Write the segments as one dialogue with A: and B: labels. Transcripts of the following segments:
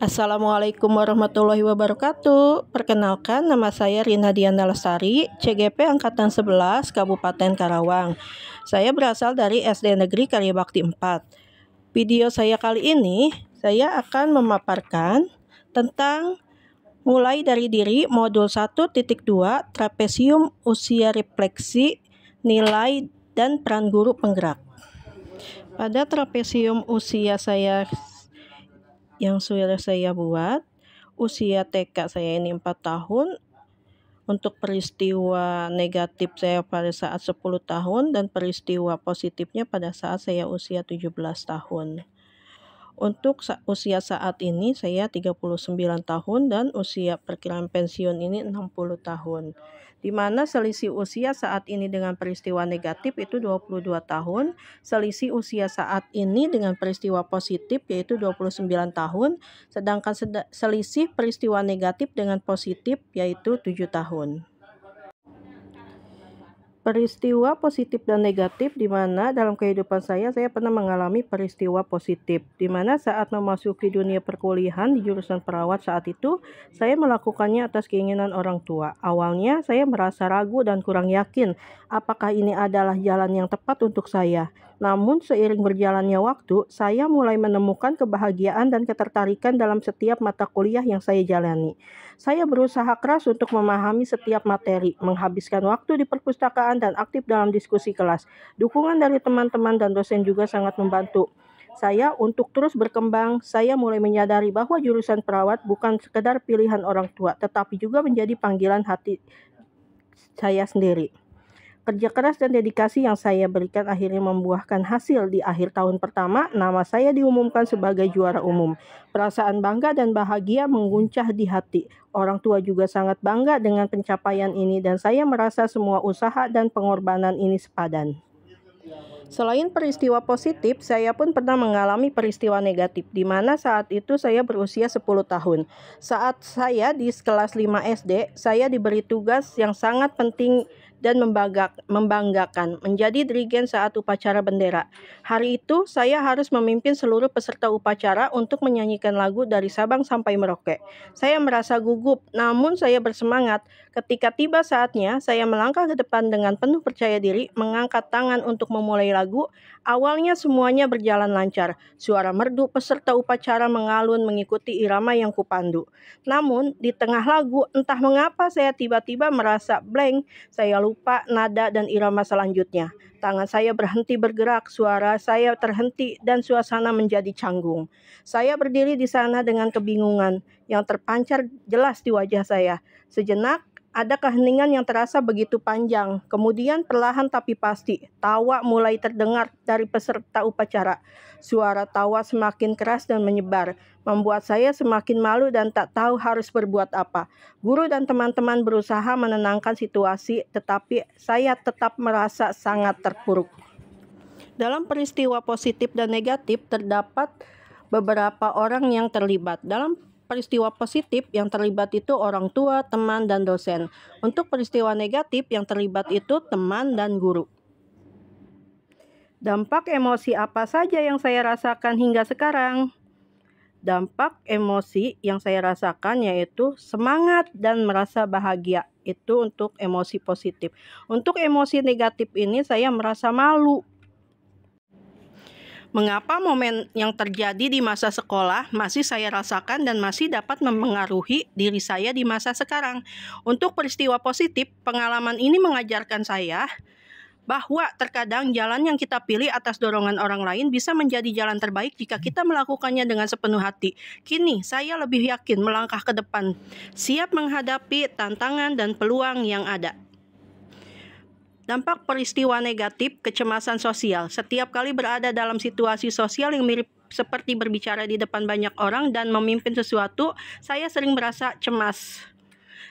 A: Assalamualaikum warahmatullahi wabarakatuh. Perkenalkan, nama saya Rina Diana Lestari, CGP Angkatan 11, Kabupaten Karawang. Saya berasal dari SD Negeri Karyabakti 4. Video saya kali ini, saya akan memaparkan tentang mulai dari diri modul 1.2 trapesium usia refleksi, nilai, dan peran guru penggerak. Pada trapesium usia saya yang sudah saya buat, usia TK saya ini 4 tahun, untuk peristiwa negatif saya pada saat 10 tahun dan peristiwa positifnya pada saat saya usia 17 tahun. Untuk usia saat ini saya 39 tahun dan usia perkiraan pensiun ini 60 tahun. Di mana selisih usia saat ini dengan peristiwa negatif itu 22 tahun, selisih usia saat ini dengan peristiwa positif yaitu 29 tahun, sedangkan selisih peristiwa negatif dengan positif yaitu 7 tahun. Peristiwa positif dan negatif, di mana dalam kehidupan saya pernah mengalami peristiwa positif, di mana saat memasuki dunia perkuliahan di jurusan perawat saat itu, saya melakukannya atas keinginan orang tua. Awalnya saya merasa ragu dan kurang yakin apakah ini adalah jalan yang tepat untuk saya. Namun seiring berjalannya waktu, saya mulai menemukan kebahagiaan dan ketertarikan dalam setiap mata kuliah yang saya jalani. Saya berusaha keras untuk memahami setiap materi, menghabiskan waktu di perpustakaan dan aktif dalam diskusi kelas. Dukungan dari teman-teman dan dosen juga sangat membantu saya untuk terus berkembang. Saya mulai menyadari bahwa jurusan perawat bukan sekedar pilihan orang tua, tetapi juga menjadi panggilan hati saya sendiri. Kerja keras dan dedikasi yang saya berikan akhirnya membuahkan hasil. Di akhir tahun pertama, nama saya diumumkan sebagai juara umum. Perasaan bangga dan bahagia mengguncang di hati. Orang tua juga sangat bangga dengan pencapaian ini dan saya merasa semua usaha dan pengorbanan ini sepadan. Selain peristiwa positif, saya pun pernah mengalami peristiwa negatif, di mana saat itu saya berusia 10 tahun. Saat saya di kelas 5 SD, saya diberi tugas yang sangat penting dan membanggakan, menjadi dirigen saat upacara bendera. Hari itu, saya harus memimpin seluruh peserta upacara untuk menyanyikan lagu dari Sabang sampai Merauke. Saya merasa gugup, namun saya bersemangat. Ketika tiba saatnya, saya melangkah ke depan dengan penuh percaya diri, mengangkat tangan untuk memulai lagu. Awalnya semuanya berjalan lancar. Suara merdu peserta upacara mengalun mengikuti irama yang kupandu. Namun, di tengah lagu, entah mengapa saya tiba-tiba merasa blank. Saya lupa nada dan irama selanjutnya. Tangan saya berhenti bergerak, suara saya terhenti, dan suasana menjadi canggung. Saya berdiri di sana dengan kebingungan yang terpancar jelas di wajah saya. Sejenak, ada keheningan yang terasa begitu panjang. Kemudian perlahan tapi pasti, tawa mulai terdengar dari peserta upacara. Suara tawa semakin keras dan menyebar, membuat saya semakin malu dan tak tahu harus berbuat apa. Guru dan teman-teman berusaha menenangkan situasi, tetapi saya tetap merasa sangat terpuruk. Dalam peristiwa positif dan negatif, terdapat beberapa orang yang terlibat. Dalam peristiwa positif yang terlibat itu orang tua, teman, dan dosen. Untuk peristiwa negatif yang terlibat itu teman dan guru. Dampak emosi apa saja yang saya rasakan hingga sekarang? Dampak emosi yang saya rasakan yaitu semangat dan merasa bahagia. Itu untuk emosi positif. Untuk emosi negatif ini saya merasa malu. Mengapa momen yang terjadi di masa sekolah masih saya rasakan dan masih dapat mempengaruhi diri saya di masa sekarang? Untuk peristiwa positif, pengalaman ini mengajarkan saya bahwa terkadang jalan yang kita pilih atas dorongan orang lain bisa menjadi jalan terbaik jika kita melakukannya dengan sepenuh hati. Kini, saya lebih yakin melangkah ke depan, siap menghadapi tantangan dan peluang yang ada. Dampak peristiwa negatif, kecemasan sosial. Setiap kali berada dalam situasi sosial yang mirip seperti berbicara di depan banyak orang dan memimpin sesuatu, saya sering merasa cemas.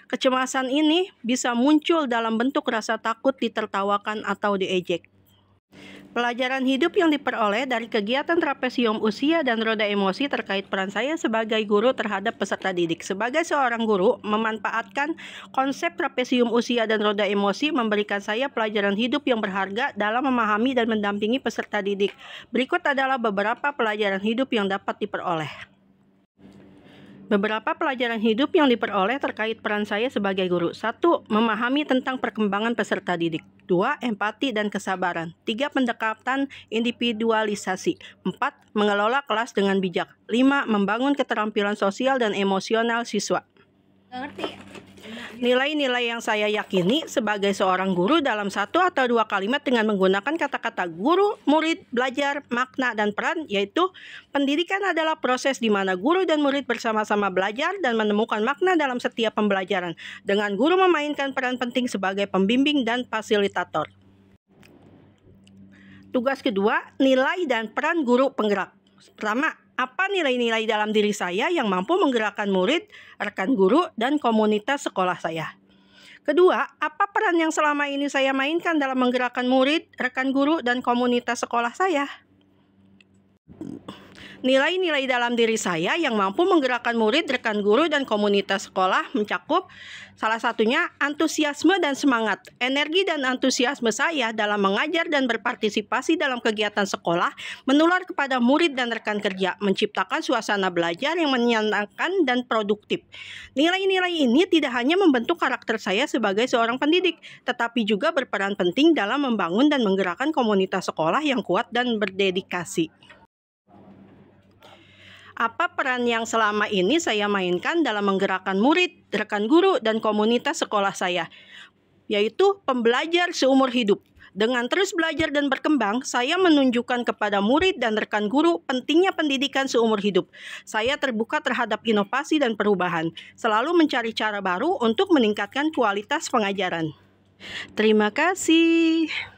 A: Kecemasan ini bisa muncul dalam bentuk rasa takut ditertawakan atau diejek. Pelajaran hidup yang diperoleh dari kegiatan trapesium usia dan roda emosi terkait peran saya sebagai guru terhadap peserta didik. Sebagai seorang guru, memanfaatkan konsep trapesium usia dan roda emosi memberikan saya pelajaran hidup yang berharga dalam memahami dan mendampingi peserta didik. Berikut adalah beberapa pelajaran hidup yang dapat diperoleh. Beberapa pelajaran hidup yang diperoleh terkait peran saya sebagai guru. 1. Memahami tentang perkembangan peserta didik. 2. Empati dan kesabaran. 3. Pendekatan individualisasi. 4. Mengelola kelas dengan bijak. 5. Membangun keterampilan sosial dan emosional siswa.
B: Ngerti.
A: Nilai-nilai yang saya yakini sebagai seorang guru dalam 1 atau 2 kalimat dengan menggunakan kata-kata guru, murid, belajar, makna, dan peran, yaitu pendidikan adalah proses di mana guru dan murid bersama-sama belajar dan menemukan makna dalam setiap pembelajaran, dengan guru memainkan peran penting sebagai pembimbing dan fasilitator. Tugas kedua, nilai dan peran guru penggerak. Pertama, apa nilai-nilai dalam diri saya yang mampu menggerakkan murid, rekan guru, dan komunitas sekolah saya? Kedua, apa peran yang selama ini saya mainkan dalam menggerakkan murid, rekan guru, dan komunitas sekolah saya? Nilai-nilai dalam diri saya yang mampu menggerakkan murid, rekan guru, dan komunitas sekolah mencakup salah satunya antusiasme dan semangat. Energi dan antusiasme saya dalam mengajar dan berpartisipasi dalam kegiatan sekolah menular kepada murid dan rekan kerja, menciptakan suasana belajar yang menyenangkan dan produktif. Nilai-nilai ini tidak hanya membentuk karakter saya sebagai seorang pendidik, tetapi juga berperan penting dalam membangun dan menggerakkan komunitas sekolah yang kuat dan berdedikasi. Apa peran yang selama ini saya mainkan dalam menggerakkan murid, rekan guru, dan komunitas sekolah saya? Yaitu pembelajar seumur hidup. Dengan terus belajar dan berkembang, saya menunjukkan kepada murid dan rekan guru pentingnya pendidikan seumur hidup. Saya terbuka terhadap inovasi dan perubahan, selalu mencari cara baru untuk meningkatkan kualitas pengajaran. Terima kasih.